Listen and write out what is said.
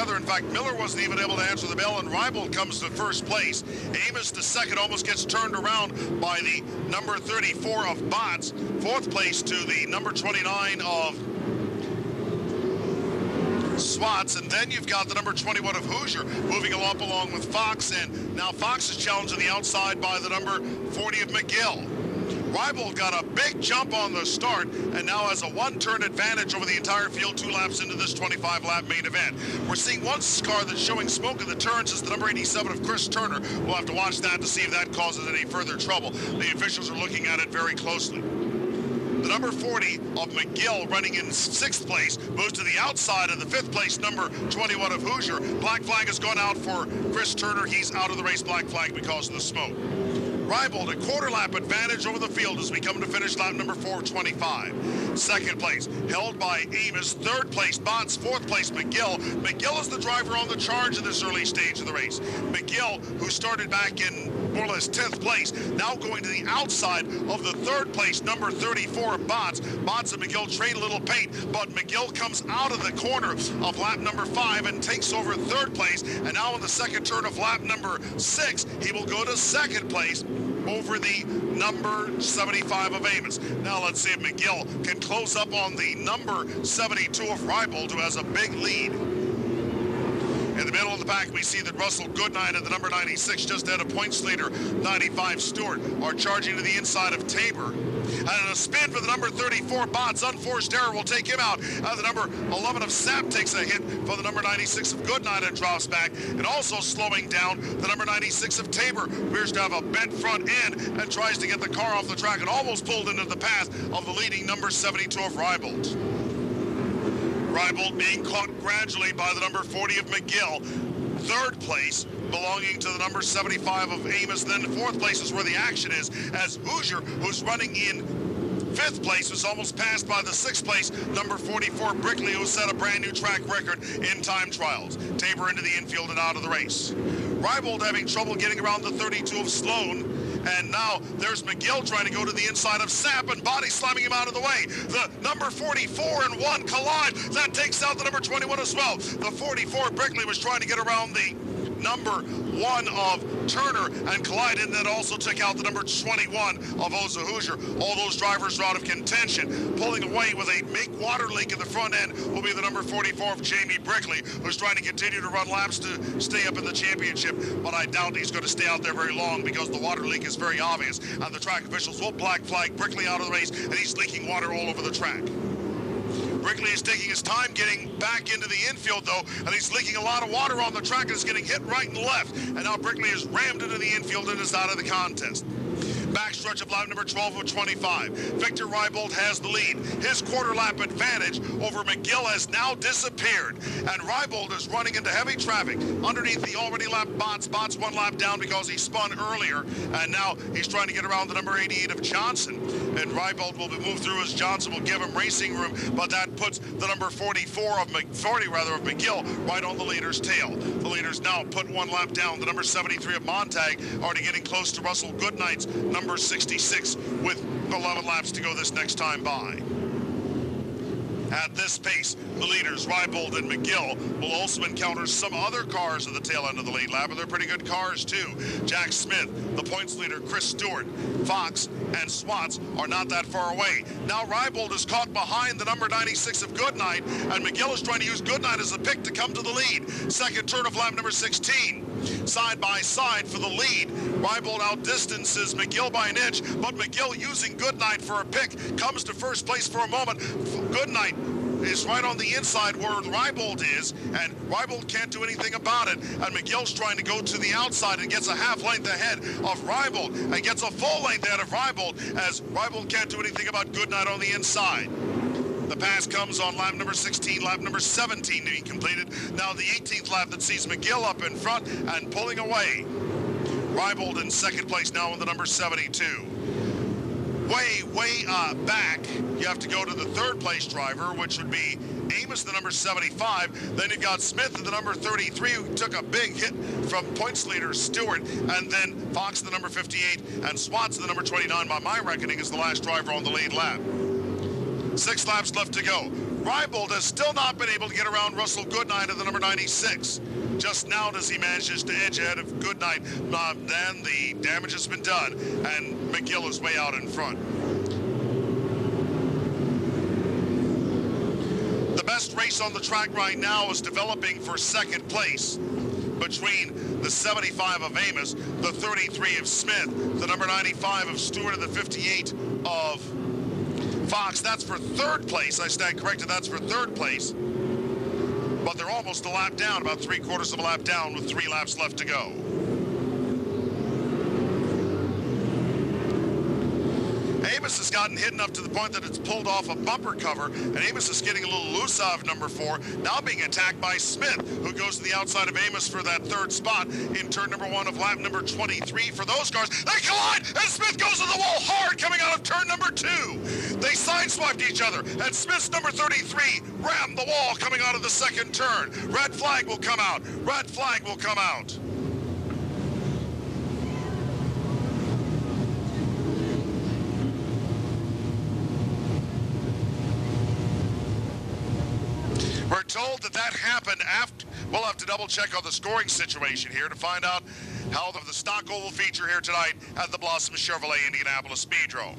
together. In fact, Miller wasn't even able to answer the bell, and Reibold comes to first place. Amos to second, almost gets turned around by the number 34 of Bots. Fourth place to the number 29 of Swats, and then you've got the number 21 of Hoosier moving up along with Fox, and now Fox is challenged on the outside by the number 40 of McGill. Reibold got a big jump on the start and now has a one-turn advantage over the entire field 2 laps into this 25-lap main event. We're seeing one car that's showing smoke in the turns is the number 87 of Chris Turner. We'll have to watch that to see if that causes any further trouble. The officials are looking at it very closely. The number 40 of McGill running in 6th place moves to the outside of the 5th place number 21 of Hoosier. Black flag has gone out for Chris Turner. He's out of the race, black flag, because of the smoke. Reibold, a quarter lap advantage over the field as we come to finish lap number 425. Second place held by Amos. Third place Bots. Fourth place McGill. McGill is the driver on the charge in this early stage of the race. McGill, who started back in more or less 10th place, now going to the outside of the third place number 34 Bots. Bots and McGill trade a little paint, but McGill comes out of the corner of lap number 5 and takes over third place, and now in the second turn of lap number 6 he will go to second place over the number 75 of Amos. Now let's see if McGill can close up on the number 72 of Reibold, who has a big lead. In the middle of the pack, we see that Russell Goodnight and the number 96, just ahead of points leader 95 Stewart, are charging to the inside of Tabor. And a spin for the number 34 Bots. Unforced error will take him out. The number 11 of Sap takes a hit for the number 96 of Goodnight and drops back. And also slowing down, the number 96 of Tabor appears to have a bent front end and tries to get the car off the track and almost pulled into the path of the leading number 72 of Reibold. Reibold being caught gradually by the number 40 of McGill. Third place belonging to the number 75 of Amos. Then the fourth place is where the action is, as Hoosier, who's running in 5th place, was almost passed by the 6th place number 44 Brickley, who set a brand new track record in time trials. Tabor into the infield and out of the race. Reibold having trouble getting around the 32 of Sloan. And now there's McGill trying to go to the inside of Sapp and body slamming him out of the way. The number 44 and 1 collide. That takes out the number 21 as well. The 44 Brickley was trying to get around the number 1 of Turner and collided, and that also took out the number 21 of Oza Hoosier. All those drivers are out of contention. Pulling away with a big water leak in the front end will be the number 44 of Jamie Brickley, who's trying to continue to run laps to stay up in the championship, but I doubt he's going to stay out there very long because the water leak is very obvious, and the track officials will black flag Brickley out of the race, and he's leaking water all over the track. Brickley is taking his time getting back into the infield, though, and he's leaking a lot of water on the track and is getting hit right and left. And now Brickley is rammed into the infield and is out of the contest. Backstretch of lap number 12 of 25. Victor Reibold has the lead. His quarter lap advantage over McGill has now disappeared, and Reibold is running into heavy traffic underneath the already lapped Bots. Bots 1 lap down because he spun earlier, and now he's trying to get around the number 88 of Johnson. And Reibold will be moved through as Johnson will give him racing room, but that puts the number 40 of McGill right on the leader's tail. The leaders now put 1 lap down. The number 73 of Montag already getting close to Russell Goodnight's number 66 with 11 laps to go this next time by. At this pace, the leaders, Reibold and McGill, will also encounter some other cars at the tail end of the lead lap, and they're pretty good cars too. Jack Smith, the points leader, Chris Stewart, Fox, and Swats are not that far away. Now Reibold is caught behind the number 96 of Goodnight, and McGill is trying to use Goodnight as a pick to come to the lead. Second turn of lap number 16. Side by side for the lead. Reibold outdistances McGill by an inch, but McGill using Goodnight for a pick comes to first place for a moment. Goodnight is right on the inside where Reibold is, and Reibold can't do anything about it. And McGill's trying to go to the outside and gets a half length ahead of Reibold and gets a full length ahead of Reibold, as Reibold can't do anything about Goodnight on the inside. The pass comes on lap number 16, lap number 17 to be completed. Now the 18th lap that sees McGill up in front and pulling away. Reibold in second place now in the number 72. Way back, you have to go to the third place driver, which would be Amos, the number 75. Then you've got Smith, the number 33, who took a big hit from points leader Stewart. And then Fox, the number 58, and Swats, the number 29, by my reckoning, is the last driver on the lead lap. 6 laps left to go. Reibold has still not been able to get around Russell Goodnight of the number 96. Just now does he manage to edge ahead of Goodnight. Then the damage has been done, and McGill is way out in front. The best race on the track right now is developing for second place between the 75 of Amos, the 33 of Smith, the number 95 of Stewart, and the 58 of Fox. That's for third place. I stand corrected. That's for third place. But they're almost a lap down, about 3/4 of a lap down with 3 laps left to go. Amos has gotten hidden up to the point that it's pulled off a bumper cover, and Amos is getting a little loose of number 4, now being attacked by Smith, who goes to the outside of Amos for that third spot in turn number 1 of lap number 23 for those cars. They collide, and Smith goes to the wall hard coming out of turn number 2. They sideswiped each other, and Smith's number 33 rammed the wall coming out of the second turn. Red flag will come out. Red flag will come out. We're told that that happened after. We'll have to double check on the scoring situation here to find out how the stock oval feature here tonight at the Blossom Chevrolet Indianapolis Speedrome.